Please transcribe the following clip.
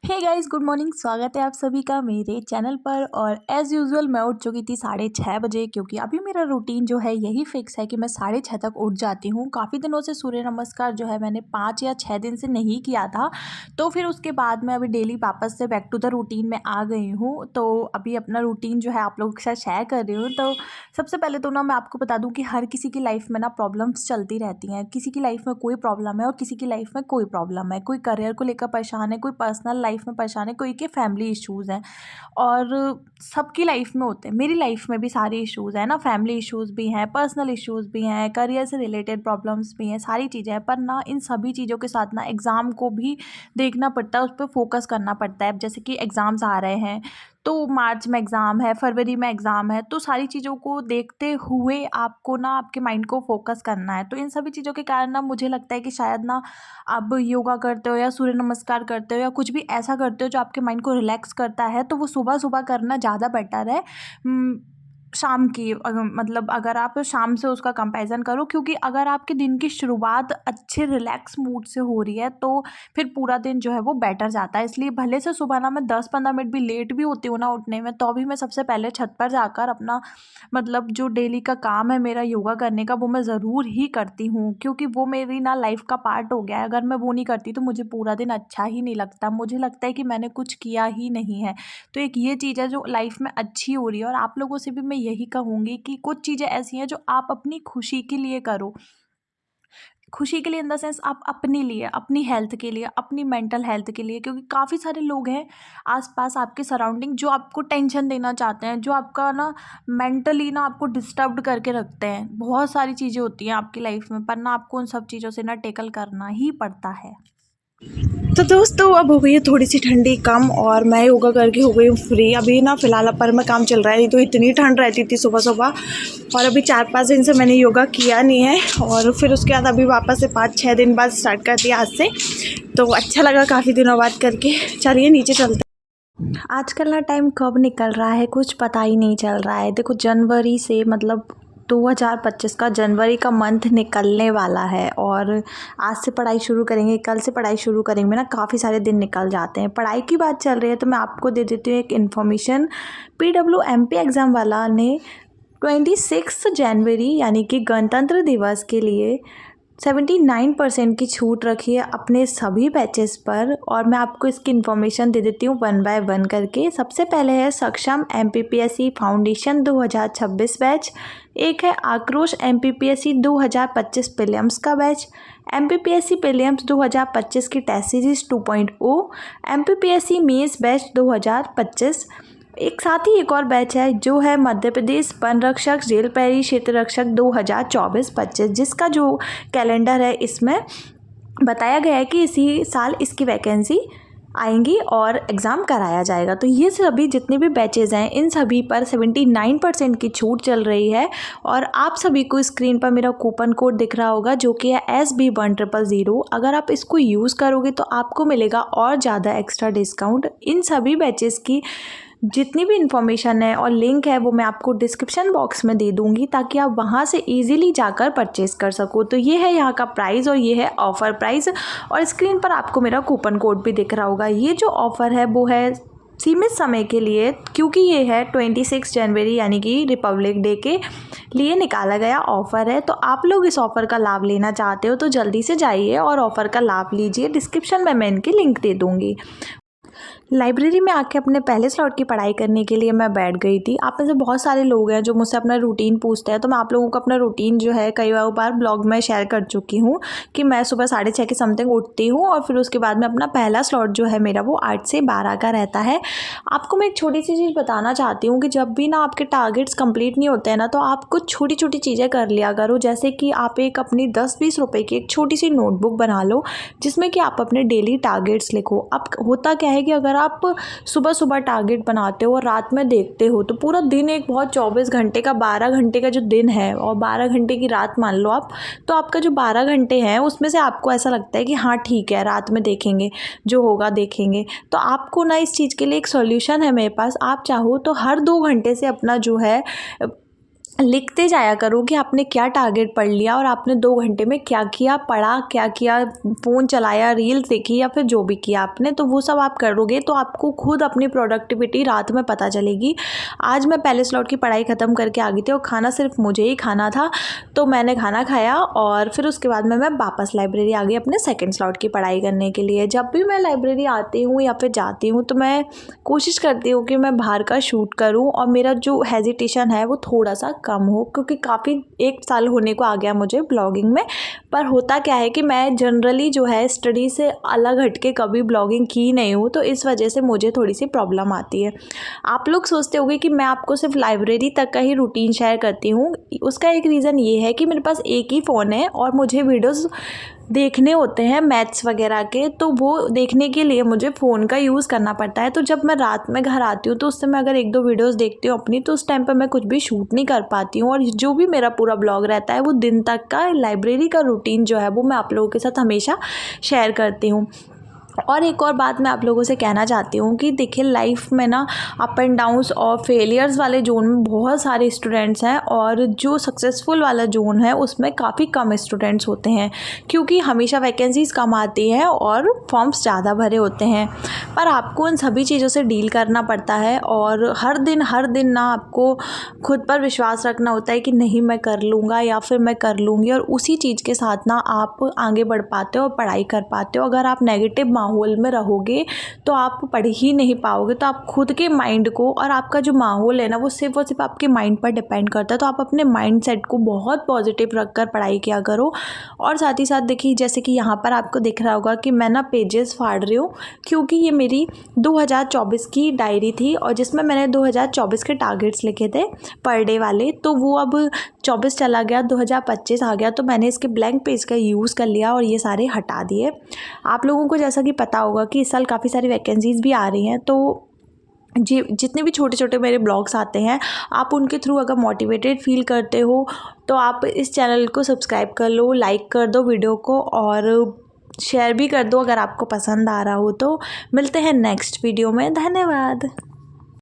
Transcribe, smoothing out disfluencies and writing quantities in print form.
Hey guys, good morning. स्वागत है आप सभी का मेरे चैनल पर। और एज़ यूजुअल मैं उठ चुकी थी 6:30 बजे, क्योंकि अभी मेरा रूटीन जो है यही फिक्स है कि मैं 6:30 तक उठ जाती हूँ। काफ़ी दिनों से सूर्य नमस्कार जो है मैंने 5 या 6 दिन से नहीं किया था, तो फिर उसके बाद मैं अभी डेली वापस से बैक टू द रूटीन में आ गई हूँ। तो अभी अपना रूटीन जो है आप लोगों के साथ शेयर कर रही हूँ। तो सबसे पहले तो ना मैं आपको बता दूँ कि हर किसी की लाइफ में ना प्रॉब्लम्स चलती रहती हैं। किसी की लाइफ में कोई प्रॉब्लम है और किसी की लाइफ में कोई प्रॉब्लम है। कोई करियर को लेकर परेशान है, कोई पर्सनल लाइफ में परेशान है, कोई के फैमिली इश्यूज़ हैं। और सबकी लाइफ में होते हैं। मेरी लाइफ में भी सारे इश्यूज़ हैं ना, फैमिली इश्यूज़ भी हैं, पर्सनल इश्यूज़ भी हैं, करियर से रिलेटेड प्रॉब्लम्स भी हैं, सारी चीज़ें हैं। पर ना इन सभी चीज़ों के साथ ना एग्ज़ाम को भी देखना पड़ता है, उस पे फ़ोकस करना पड़ता है। अब जैसे कि एग्ज़ाम्स आ रहे हैं, तो मार्च में एग्ज़ाम है, फरवरी में एग्ज़ाम है, तो सारी चीज़ों को देखते हुए आपको ना आपके माइंड को फ़ोकस करना है। तो इन सभी चीज़ों के कारण ना मुझे लगता है कि शायद ना आप योगा करते हो या सूर्य नमस्कार करते हो या कुछ भी ऐसा करते हो जो आपके माइंड को रिलैक्स करता है, तो वो सुबह-सुबह करना ज़्यादा बेटर है। शाम की मतलब अगर आप शाम से उसका कंपैरिज़न करो, क्योंकि अगर आपके दिन की शुरुआत अच्छे रिलैक्स मूड से हो रही है, तो फिर पूरा दिन जो है वो बेटर जाता है। इसलिए भले से सुबह ना मैं 10-15 मिनट भी लेट भी होती हूँ ना उठने में, तो भी मैं सबसे पहले छत पर जाकर अपना मतलब जो डेली का काम है मेरा योगा करने का, वो मैं ज़रूर ही करती हूँ, क्योंकि वो मेरी ना लाइफ़ का पार्ट हो गया है। अगर मैं वो नहीं करती तो मुझे पूरा दिन अच्छा ही नहीं लगता। मुझे लगता है कि मैंने कुछ किया ही नहीं है। तो एक ये चीज़ है जो लाइफ़ में अच्छी हो रही है, और आप लोगों से भी मैं यही कहूँगी कि कुछ चीज़ें ऐसी हैं जो आप अपनी खुशी के लिए करो। खुशी के लिए इन द सेंस आप अपने लिए, अपनी हेल्थ के लिए, अपनी मेंटल हेल्थ के लिए, क्योंकि काफ़ी सारे लोग हैं आस-पास आपके सराउंडिंग जो आपको टेंशन देना चाहते हैं, जो आपका ना मेंटली ना आपको डिस्टर्ब्ड करके रखते हैं। बहुत सारी चीज़ें होती हैं आपकी लाइफ में, पर ना आपको उन सब चीज़ों से ना टैकल करना ही पड़ता है। तो दोस्तों अब हो गई है थोड़ी सी ठंडी कम और मैं योगा करके हो गई हूँ फ्री। अभी ना फ़िलहाल पर में काम चल रहा है, नहीं तो इतनी ठंड रहती थी सुबह सुबह। और अभी 4-5 दिन से मैंने योगा किया नहीं है, और फिर उसके बाद अभी वापस से 5-6 दिन बाद स्टार्ट कर दिया आज से। तो अच्छा लगा काफ़ी दिनों बाद करके। चलिए नीचे चलते हैं। आजकल ना टाइम कब निकल रहा है कुछ पता ही नहीं चल रहा है। देखो, जनवरी से मतलब 2025 का जनवरी का मंथ निकलने वाला है, और आज से पढ़ाई शुरू करेंगे, कल से पढ़ाई शुरू करेंगे ना, काफ़ी सारे दिन निकल जाते हैं। पढ़ाई की बात चल रही है तो मैं आपको दे देती हूँ एक इन्फॉर्मेशन। PWMP एग्ज़ाम वाला ने 26 जनवरी यानी कि गणतंत्र दिवस के लिए 79% की छूट रखी है अपने सभी बैचेस पर। और मैं आपको इसकी इन्फॉर्मेशन दे देती हूँ वन बाय वन करके। सबसे पहले है सक्षम MPPSC फाउंडेशन 2026 बैच। एक है आक्रोश MPPSC 2025 प्रीलिम्स का बैच। MPPSC प्रीलिम्स 2025 की test series 2.0। MPPSC mains batch 2025। एक साथ ही एक और बैच है जो है मध्य प्रदेश वन रक्षक जेल पैरी क्षेत्र रक्षक 2024-25, जिसका जो कैलेंडर है इसमें बताया गया है कि इसी साल इसकी वैकेंसी आएंगी और एग्ज़ाम कराया जाएगा। तो ये सभी जितने भी बैचेज़ हैं इन सभी पर 79% की छूट चल रही है। और आप सभी को स्क्रीन पर मेरा कूपन कोड दिख रहा होगा जो कि है SB1000। अगर आप इसको यूज़ करोगे तो आपको मिलेगा और ज़्यादा एक्स्ट्रा डिस्काउंट। इन सभी बैचेज़ की जितनी भी इन्फॉर्मेशन है और लिंक है वो मैं आपको डिस्क्रिप्शन बॉक्स में दे दूँगी, ताकि आप वहाँ से इजीली जाकर परचेस कर सको। तो ये है यहाँ का प्राइस और ये है ऑफ़र प्राइस, और स्क्रीन पर आपको मेरा कूपन कोड भी दिख रहा होगा। ये जो ऑफ़र है वो है सीमित समय के लिए, क्योंकि ये है 26 जनवरी यानी कि रिपब्लिक डे के लिए निकाला गया ऑफ़र है। तो आप लोग इस ऑफ़र का लाभ लेना चाहते हो तो जल्दी से जाइए और ऑफ़र का लाभ लीजिए। डिस्क्रिप्शन में मैं इनकी लिंक दे दूँगी। लाइब्रेरी में आके अपने पहले स्लॉट की पढ़ाई करने के लिए मैं बैठ गई थी। आप में से बहुत सारे लोग हैं जो मुझसे अपना रूटीन पूछते हैं, तो मैं आप लोगों को अपना रूटीन जो है कई बार ब्लॉग में शेयर कर चुकी हूँ कि मैं सुबह 6:30 के समथिंग उठती हूँ, और फिर उसके बाद में अपना पहला स्लॉट जो है मेरा वो 8 से 12 का रहता है। आपको मैं एक छोटी सी चीज़ बताना चाहती हूँ कि जब भी ना आपके टारगेट्स कंप्लीट नहीं होते हैं ना, तो आप कुछ छोटी छोटी चीज़ें कर लिया करो। जैसे कि आप एक अपनी 10-20 रुपए की एक छोटी सी नोटबुक बना लो, जिसमें कि आप अपने डेली टारगेट्स लिखो। अब होता क्या है कि अगर आप सुबह सुबह टारगेट बनाते हो और रात में देखते हो, तो पूरा दिन एक बहुत 24 घंटे का 12 घंटे का जो दिन है और 12 घंटे की रात मान लो आप, तो आपका जो 12 घंटे हैं उसमें से आपको ऐसा लगता है कि हाँ ठीक है, रात में देखेंगे, जो होगा देखेंगे। तो आपको ना इस चीज़ के लिए एक सॉल्यूशन है मेरे पास। आप चाहो तो हर 2 घंटे से अपना जो है लिखते जाया करो कि आपने क्या टारगेट पढ़ लिया और आपने 2 घंटे में क्या किया, पढ़ा क्या किया, फ़ोन चलाया, रील्स देखी या फिर जो भी किया आपने, तो वो सब आप करोगे तो आपको खुद अपनी प्रोडक्टिविटी रात में पता चलेगी। आज मैं पहले स्लॉट की पढ़ाई ख़त्म करके आ गई थी और खाना सिर्फ मुझे ही खाना था, तो मैंने खाना खाया और फिर उसके बाद में मैं वापस लाइब्रेरी आ गई अपने सेकेंड स्लॉट की पढ़ाई करने के लिए। जब भी मैं लाइब्रेरी आती हूँ या फिर जाती हूँ तो मैं कोशिश करती हूँ कि मैं बाहर का शूट करूँ और मेरा जो हेजिटेशन है वो थोड़ा सा कम हो, क्योंकि काफ़ी 1 साल होने को आ गया मुझे ब्लॉगिंग में। पर होता क्या है कि मैं जनरली जो है स्टडी से अलग हट के कभी ब्लॉगिंग की नहीं हूँ, तो इस वजह से मुझे थोड़ी सी प्रॉब्लम आती है। आप लोग सोचते होंगे कि मैं आपको सिर्फ लाइब्रेरी तक का ही रूटीन शेयर करती हूँ। उसका एक रीज़न ये है कि मेरे पास एक ही फ़ोन है और मुझे वीडियोज़ देखने होते हैं मैथ्स वगैरह के, तो वो देखने के लिए मुझे फ़ोन का यूज़ करना पड़ता है। तो जब मैं रात में घर आती हूँ तो उस समय अगर 1-2 वीडियोज़ देखती हूँ अपनी, तो उस टाइम पे मैं कुछ भी शूट नहीं कर पाती हूँ और जो भी मेरा पूरा ब्लॉग रहता है वो दिन तक का लाइब्रेरी का रूटीन जो है वो मैं आप लोगों के साथ हमेशा शेयर करती हूँ। और एक और बात मैं आप लोगों से कहना चाहती हूँ कि देखिए लाइफ में ना अप एंड डाउन्स और फेलियर्स वाले जोन में बहुत सारे स्टूडेंट्स हैं और जो सक्सेसफुल वाला जोन है उसमें काफ़ी कम स्टूडेंट्स होते हैं, क्योंकि हमेशा वैकेंसीज़ कम आती हैं और फॉर्म्स ज़्यादा भरे होते हैं। पर आपको उन सभी चीज़ों से डील करना पड़ता है और हर दिन ना आपको खुद पर विश्वास रखना होता है कि नहीं मैं कर लूँगा या फिर मैं कर लूँगी, और उसी चीज़ के साथ ना आप आगे बढ़ पाते हो और पढ़ाई कर पाते हो। अगर आप नेगेटिव माहौल में रहोगे तो आप पढ़ ही नहीं पाओगे। तो आप खुद के माइंड को, और आपका जो माहौल है ना वो सिर्फ और सिर्फ आपके माइंड पर डिपेंड करता है, तो आप अपने माइंड सेट को बहुत पॉजिटिव रखकर पढ़ाई किया करो। और साथ ही साथ देखिए जैसे कि यहाँ पर आपको दिख रहा होगा कि मैं ना पेजेस फाड़ रही हूँ, क्योंकि ये मेरी 2024 की डायरी थी और जिसमें मैंने 2024 के टारगेट्स लिखे थे पर डे वाले, तो वो अब 24 चला गया, 2025 आ गया, तो मैंने इसके ब्लैंक पेज का यूज़ कर लिया और ये सारे हटा दिए। आप लोगों को जैसा कि पता होगा कि इस साल काफ़ी सारी वैकेंसीज़ भी आ रही हैं, तो जी जितने भी छोटे छोटे मेरे ब्लॉग्स आते हैं आप उनके थ्रू अगर मोटिवेटेड फील करते हो तो आप इस चैनल को सब्सक्राइब कर लो, लाइक कर दो वीडियो को और शेयर भी कर दो अगर आपको पसंद आ रहा हो तो। मिलते हैं नेक्स्ट वीडियो में, धन्यवाद।